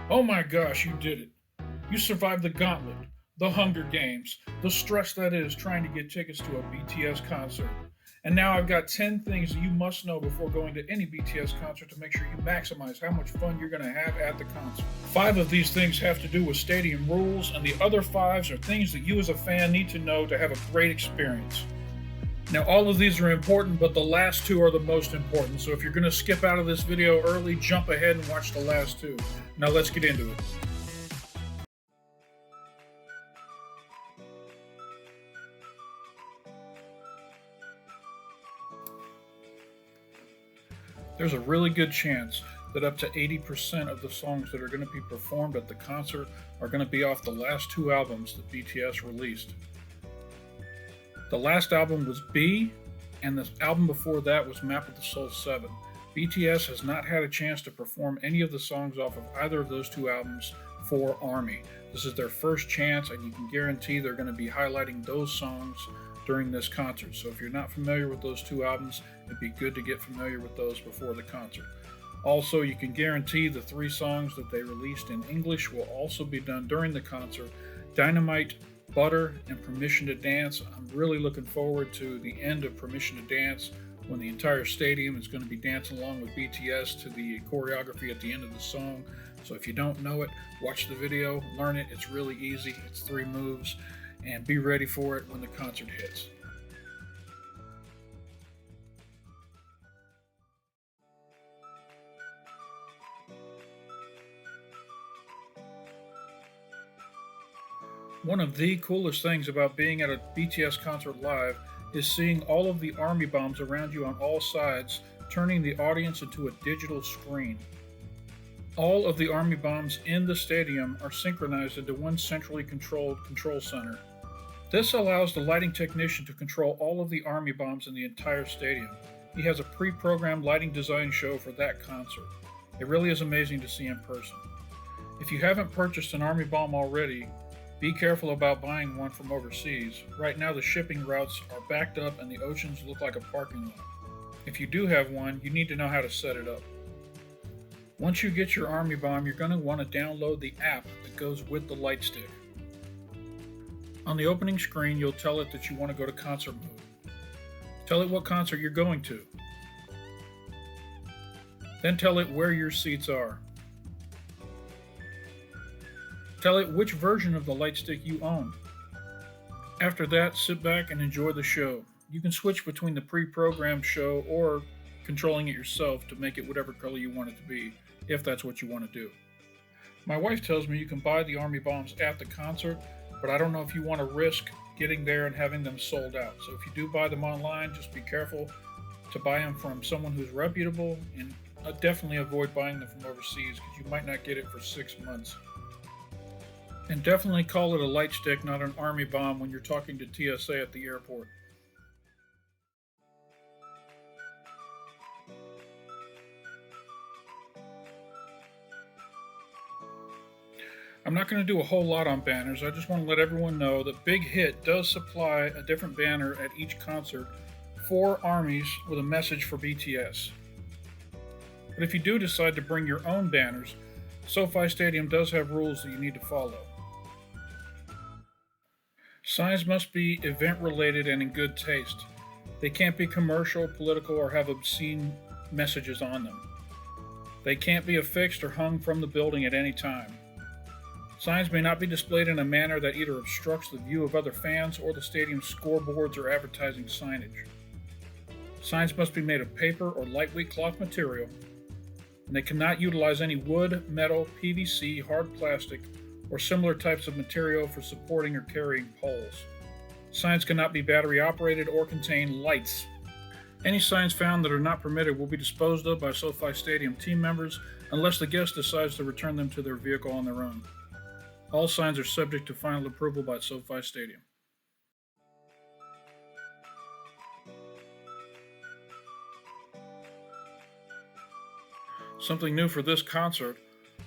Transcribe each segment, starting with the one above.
Oh my gosh, you did it. You survived the gauntlet, the Hunger Games, the stress that is trying to get tickets to a BTS concert. And now I've got 10 things that you must know before going to any BTS concert to make sure you maximize how much fun you're going to have at the concert. Five of these things have to do with stadium rules, and the other fives are things that you as a fan need to know to have a great experience. Now, all of these are important, but the last two are the most important. So if you're going to skip out of this video early, jump ahead and watch the last two. Now, let's get into it. There's a really good chance that up to 80% of the songs that are going to be performed at the concert are going to be off the last two albums that BTS released. The last album was B, and the album before that was Map of the Soul 7. BTS has not had a chance to perform any of the songs off of either of those two albums for ARMY. This is their first chance, and you can guarantee they're going to be highlighting those songs during this concert. So if you're not familiar with those two albums, it'd be good to get familiar with those before the concert. Also, you can guarantee the three songs that they released in English will also be done during the concert: Dynamite, Butter, and Permission to Dance. I'm really looking forward to the end of Permission to Dance, when the entire stadium is going to be dancing along with BTS to the choreography at the end of the song. So if you don't know it, watch the video, learn it. It's really easy. It's 3 moves, and be ready for it when the concert hits. One of the coolest things about being at a BTS concert live is seeing all of the army bombs around you on all sides, turning the audience into a digital screen. All of the army bombs in the stadium are synchronized into one centrally controlled control center. This allows the lighting technician to control all of the army bombs in the entire stadium. He has a pre-programmed lighting design show for that concert. It really is amazing to see in person. If you haven't purchased an army bomb already, be careful about buying one from overseas. Right now the shipping routes are backed up and the oceans look like a parking lot. If you do have one, you need to know how to set it up. Once you get your army bomb, you're going to want to download the app that goes with the light stick. On the opening screen, you'll tell it that you want to go to concert mode. Tell it what concert you're going to. Then tell it where your seats are. Tell it which version of the light stick you own. After that, sit back and enjoy the show. You can switch between the pre-programmed show or controlling it yourself to make it whatever color you want it to be, if that's what you want to do. My wife tells me you can buy the army bombs at the concert, but I don't know if you want to risk getting there and having them sold out. So if you do buy them online, just be careful to buy them from someone who's reputable, and definitely avoid buying them from overseas because you might not get it for 6 months. And definitely call it a light stick, not an army bomb, when you're talking to TSA at the airport. I'm not going to do a whole lot on banners. I just want to let everyone know that Big Hit does supply a different banner at each concert for armies with a message for BTS. But if you do decide to bring your own banners, SoFi Stadium does have rules that you need to follow. Signs must be event related and in good taste. They can't be commercial, political, or have obscene messages on them. They can't be affixed or hung from the building at any time. Signs may not be displayed in a manner that either obstructs the view of other fans or the stadium's scoreboards or advertising signage. Signs must be made of paper or lightweight cloth material, and they cannot utilize any wood, metal, PVC, hard plastic, or similar types of material for supporting or carrying poles. Signs cannot be battery operated or contain lights. Any signs found that are not permitted will be disposed of by SoFi Stadium team members unless the guest decides to return them to their vehicle on their own. All signs are subject to final approval by SoFi Stadium. Something new for this concert: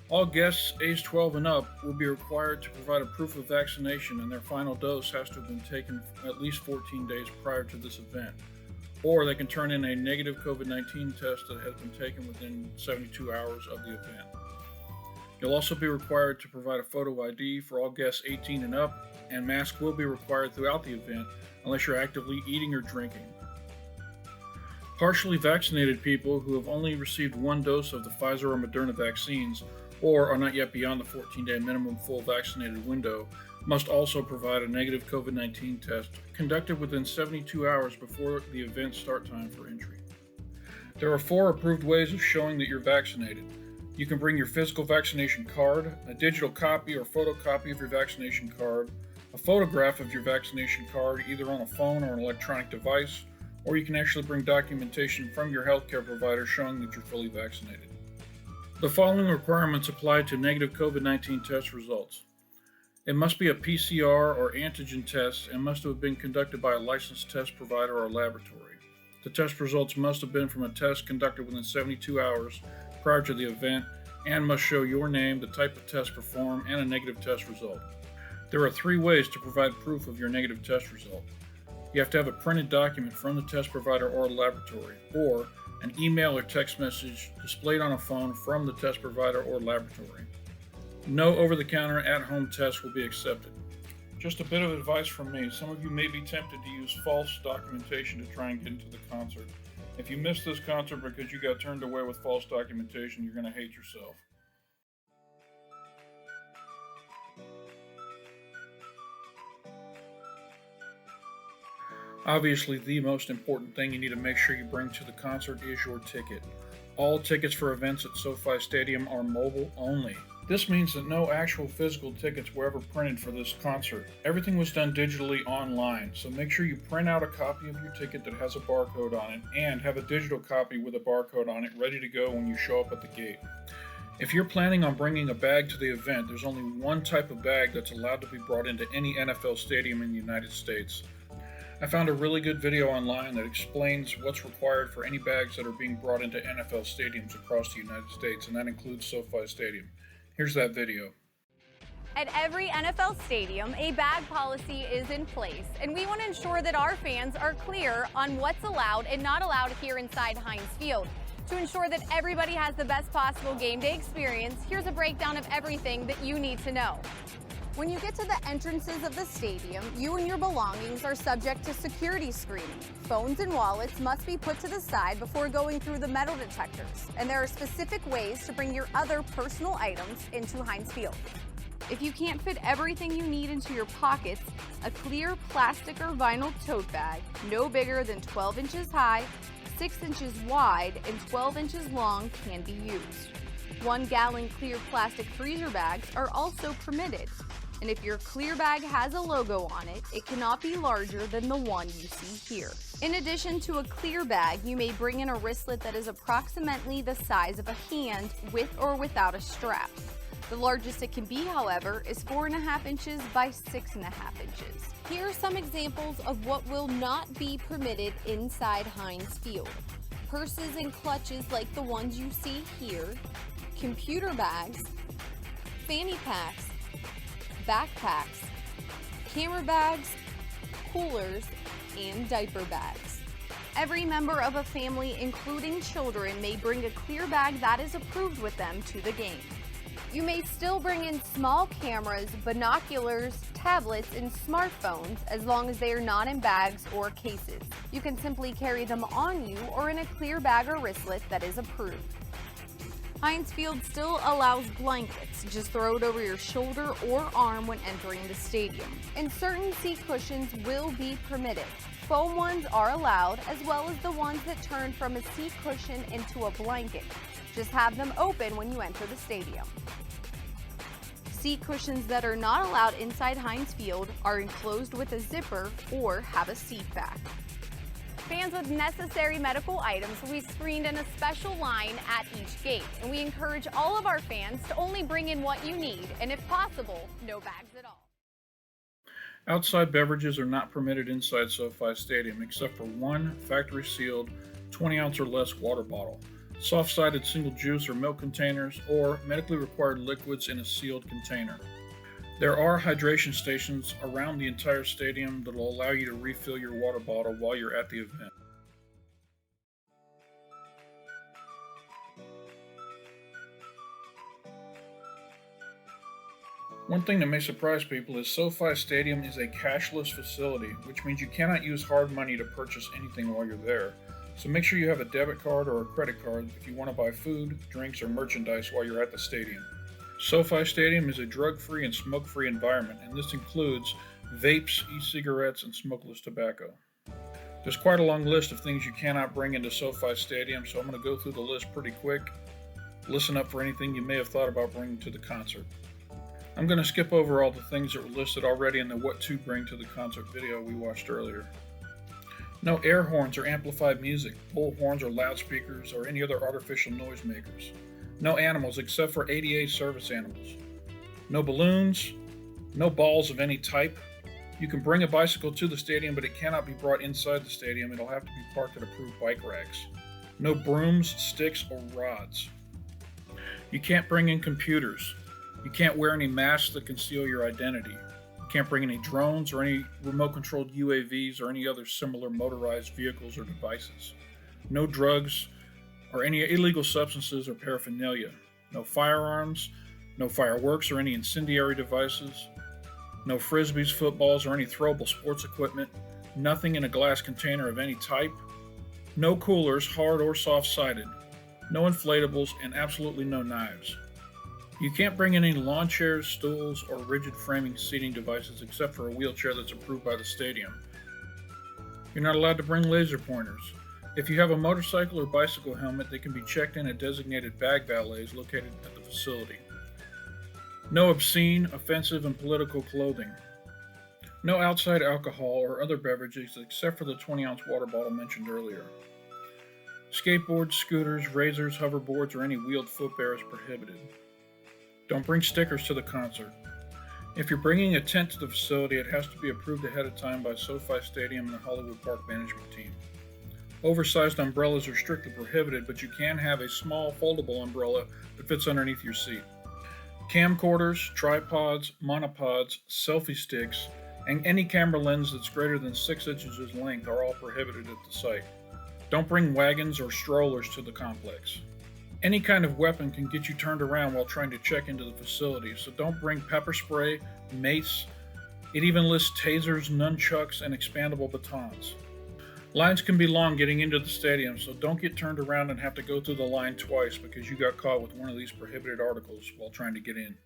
all guests aged 12 and up will be required to provide a proof of vaccination, and their final dose has to have been taken at least 14 days prior to this event. Or they can turn in a negative COVID-19 test that has been taken within 72 hours of the event. You'll also be required to provide a photo ID for all guests 18 and up, and masks will be required throughout the event unless you're actively eating or drinking. Partially vaccinated people who have only received one dose of the Pfizer or Moderna vaccines or are not yet beyond the 14-day minimum full vaccinated window must also provide a negative COVID-19 test conducted within 72 hours before the event start time for entry. There are 4 approved ways of showing that you're vaccinated. You can bring your physical vaccination card, a digital copy or photocopy of your vaccination card, a photograph of your vaccination card either on a phone or an electronic device, or you can actually bring documentation from your healthcare provider showing that you're fully vaccinated. The following requirements apply to negative COVID-19 test results. It must be a PCR or antigen test and must have been conducted by a licensed test provider or laboratory. The test results must have been from a test conducted within 72 hours prior to the event and must show your name, the type of test performed, and a negative test result. There are 3 ways to provide proof of your negative test result. You have to have a printed document from the test provider or laboratory, or an email or text message displayed on a phone from the test provider or laboratory. No over-the-counter at-home tests will be accepted. Just a bit of advice from me. Some of you may be tempted to use false documentation to try and get into the concert. If you missed this concert because you got turned away with false documentation, you're going to hate yourself. Obviously, the most important thing you need to make sure you bring to the concert is your ticket. All tickets for events at SoFi Stadium are mobile only. This means that no actual physical tickets were ever printed for this concert. Everything was done digitally online, so make sure you print out a copy of your ticket that has a barcode on it and have a digital copy with a barcode on it ready to go when you show up at the gate. If you're planning on bringing a bag to the event, there's only one type of bag that's allowed to be brought into any NFL stadium in the United States. I found a really good video online that explains what's required for any bags that are being brought into NFL stadiums across the United States, and that includes SoFi Stadium. Here's that video. At every NFL stadium, a bag policy is in place, and we want to ensure that our fans are clear on what's allowed and not allowed here inside Heinz Field. To ensure that everybody has the best possible game day experience, here's a breakdown of everything that you need to know. When you get to the entrances of the stadium, you and your belongings are subject to security screening. Phones and wallets must be put to the side before going through the metal detectors, and there are specific ways to bring your other personal items into Heinz Field. If you can't fit everything you need into your pockets, a clear plastic or vinyl tote bag, no bigger than 12 inches high, 6 inches wide, and 12 inches long can be used. 1-gallon clear plastic freezer bags are also permitted. And if your clear bag has a logo on it, it cannot be larger than the one you see here. In addition to a clear bag, you may bring in a wristlet that is approximately the size of a hand with or without a strap. The largest it can be, however, is 4.5 inches by 6.5 inches. Here are some examples of what will not be permitted inside Heinz Field. Purses and clutches like the ones you see here, computer bags, fanny packs, backpacks, camera bags, coolers, and diaper bags. Every member of a family, including children, may bring a clear bag that is approved with them to the game. You may still bring in small cameras, binoculars, tablets, and smartphones as long as they are not in bags or cases. You can simply carry them on you or in a clear bag or wristlet that is approved. Heinz Field still allows blankets. Just throw it over your shoulder or arm when entering the stadium. And certain seat cushions will be permitted. Foam ones are allowed, as well as the ones that turn from a seat cushion into a blanket. Just have them open when you enter the stadium. Seat cushions that are not allowed inside Heinz Field are enclosed with a zipper or have a seat back. Fans with necessary medical items will be screened in a special line at each gate, and we encourage all of our fans to only bring in what you need, and if possible, no bags at all. Outside beverages are not permitted inside SoFi Stadium except for one factory-sealed 20-ounce or less water bottle, soft-sided single juice or milk containers, or medically required liquids in a sealed container. There are hydration stations around the entire stadium that will allow you to refill your water bottle while you're at the event. One thing that may surprise people is SoFi Stadium is a cashless facility, which means you cannot use hard money to purchase anything while you're there. So make sure you have a debit card or a credit card if you want to buy food, drinks, or merchandise while you're at the stadium. SoFi Stadium is a drug-free and smoke-free environment, and this includes vapes, e-cigarettes, and smokeless tobacco. There's quite a long list of things you cannot bring into SoFi Stadium, so I'm going to go through the list pretty quick. Listen up for anything you may have thought about bringing to the concert. I'm going to skip over all the things that were listed already in the What to Bring to the Concert video we watched earlier. No air horns or amplified music, bull horns or loudspeakers, or any other artificial noise makers. No animals except for ADA service animals. No balloons, no balls of any type. You can bring a bicycle to the stadium, but it cannot be brought inside the stadium. It'll have to be parked at approved bike racks. No brooms, sticks, or rods. You can't bring in computers. You can't wear any masks that conceal your identity. You can't bring any drones or any remote-controlled UAVs or any other similar motorized vehicles or devices. No drugs or any illegal substances or paraphernalia. No firearms, no fireworks or any incendiary devices. No frisbees, footballs, or any throwable sports equipment. Nothing in a glass container of any type. No coolers, hard or soft-sided. No inflatables, and absolutely no knives. You can't bring in any lawn chairs, stools, or rigid framing seating devices except for a wheelchair that's approved by the stadium. You're not allowed to bring laser pointers. If you have a motorcycle or bicycle helmet, they can be checked in at designated bag valets located at the facility. No obscene, offensive, and political clothing. No outside alcohol or other beverages except for the 20-ounce water bottle mentioned earlier. Skateboards, scooters, razors, hoverboards, or any wheeled footwear is prohibited. Don't bring stickers to the concert. If you're bringing a tent to the facility, it has to be approved ahead of time by SoFi Stadium and the Hollywood Park management team. Oversized umbrellas are strictly prohibited, but you can have a small foldable umbrella that fits underneath your seat. Camcorders, tripods, monopods, selfie sticks, and any camera lens that's greater than 6 inches in length are all prohibited at the site. Don't bring wagons or strollers to the complex. Any kind of weapon can get you turned around while trying to check into the facility, so don't bring pepper spray, mace. It even lists tasers, nunchucks, and expandable batons. Lines can be long getting into the stadium, so don't get turned around and have to go through the line twice because you got caught with one of these prohibited articles while trying to get in.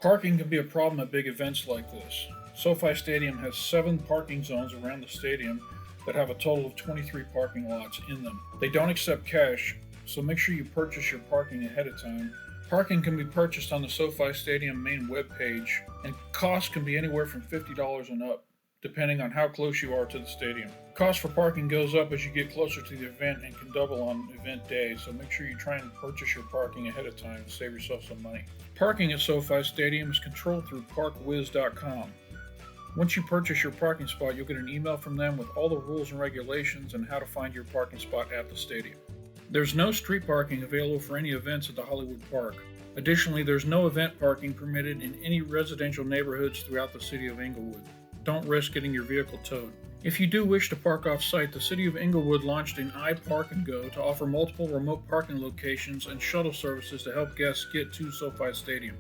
Parking can be a problem at big events like this. SoFi Stadium has 7 parking zones around the stadium that have a total of 23 parking lots in them. They don't accept cash, so make sure you purchase your parking ahead of time. Parking can be purchased on the SoFi Stadium main webpage, and costs can be anywhere from $50 and up, depending on how close you are to the stadium. Cost for parking goes up as you get closer to the event and can double on event days, so make sure you try and purchase your parking ahead of time to save yourself some money. Parking at SoFi Stadium is controlled through parkwiz.com. Once you purchase your parking spot, you'll get an email from them with all the rules and regulations and how to find your parking spot at the stadium. There's no street parking available for any events at the Hollywood Park. Additionally, there's no event parking permitted in any residential neighborhoods throughout the city of Inglewood. Don't risk getting your vehicle towed. If you do wish to park off-site, the city of Inglewood launched an iPark&Go to offer multiple remote parking locations and shuttle services to help guests get to SoFi Stadium.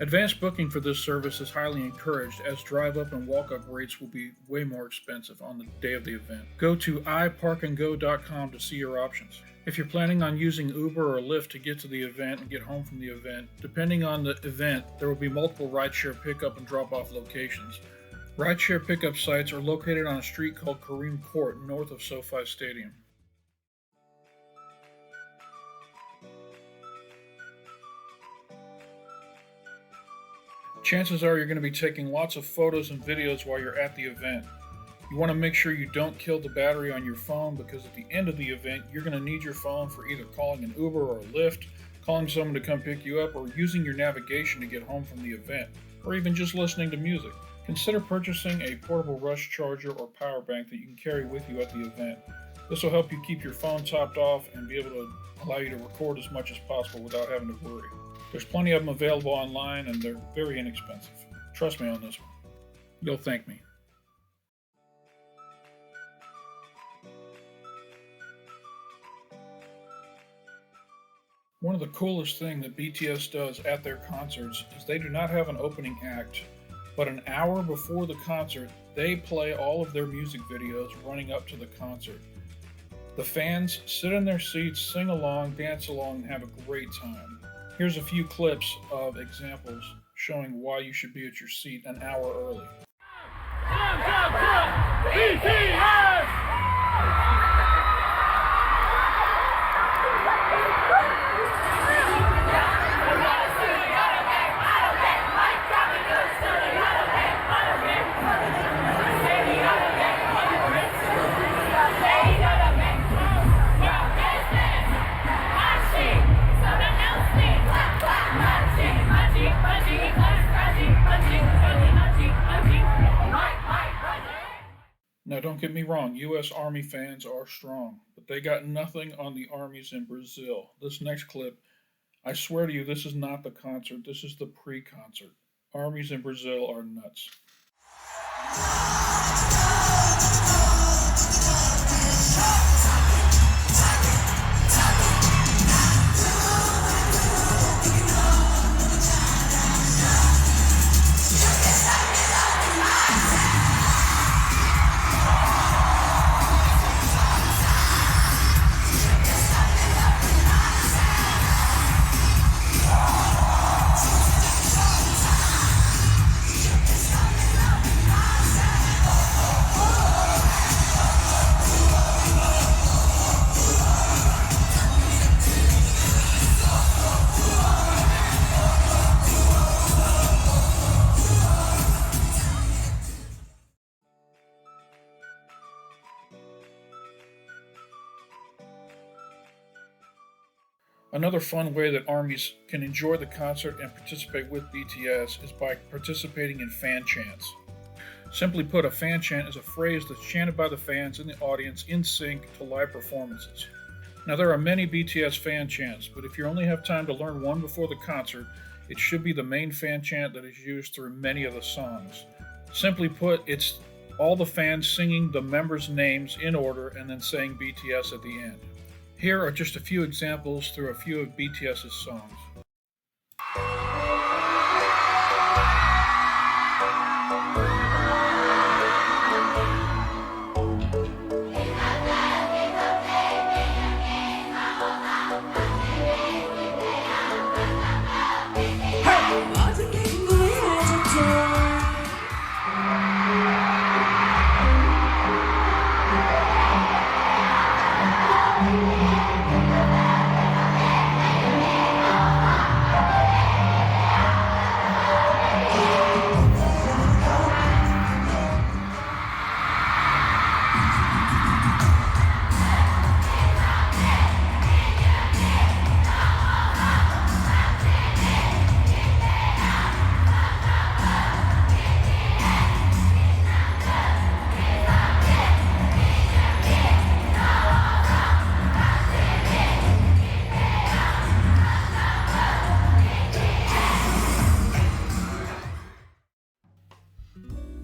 Advanced booking for this service is highly encouraged, as drive-up and walk-up rates will be way more expensive on the day of the event. Go to iparkandgo.com to see your options. If you're planning on using Uber or Lyft to get to the event and get home from the event, depending on the event, there will be multiple rideshare pickup and drop-off locations. Rideshare pickup sites are located on a street called Kareem Court, north of SoFi Stadium. Chances are you're going to be taking lots of photos and videos while you're at the event. You want to make sure you don't kill the battery on your phone, because at the end of the event, you're going to need your phone for either calling an Uber or a Lyft, calling someone to come pick you up, or using your navigation to get home from the event, or even just listening to music. Consider purchasing a portable rush charger or power bank that you can carry with you at the event. This will help you keep your phone topped off and be able to allow you to record as much as possible without having to worry. There's plenty of them available online, and they're very inexpensive. Trust me on this one. You'll thank me. One of the coolest things that BTS does at their concerts is they do not have an opening act, but an hour before the concert, they play all of their music videos running up to the concert. The fans sit in their seats, sing along, dance along, and have a great time. Here's a few clips of examples showing why you should be at your seat an hour early. BTS! Now, don't get me wrong, U.S. Army fans are strong, but they got nothing on the armies in Brazil. This next clip, I swear to you, this is not the concert, this is the pre-concert. Armies in Brazil are nuts. Another fun way that armies can enjoy the concert and participate with BTS is by participating in fan chants. Simply put, a fan chant is a phrase that's chanted by the fans in the audience in sync to live performances. Now, there are many BTS fan chants, but if you only have time to learn one before the concert, it should be the main fan chant that is used through many of the songs. Simply put, it's all the fans singing the members' names in order and then saying BTS at the end. Here are just a few examples through a few of BTS's songs.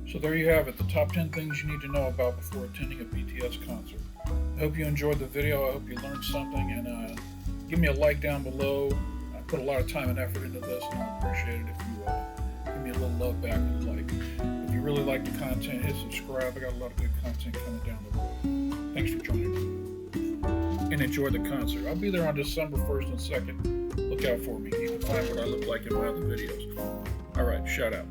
So there you have it, the top 10 things you need to know about before attending a BTS concert. I hope you enjoyed the video, I hope you learned something, and give me a like down below. I put a lot of time and effort into this, and I'll appreciate it if you give me a little love back with a like. If you really like the content, hit subscribe. I got a lot of good content coming down the road. Thanks for joining me. And enjoy the concert. I'll be there on December 1st and 2nd. Look out for me. You can find what I look like in my other videos. Alright, shout out.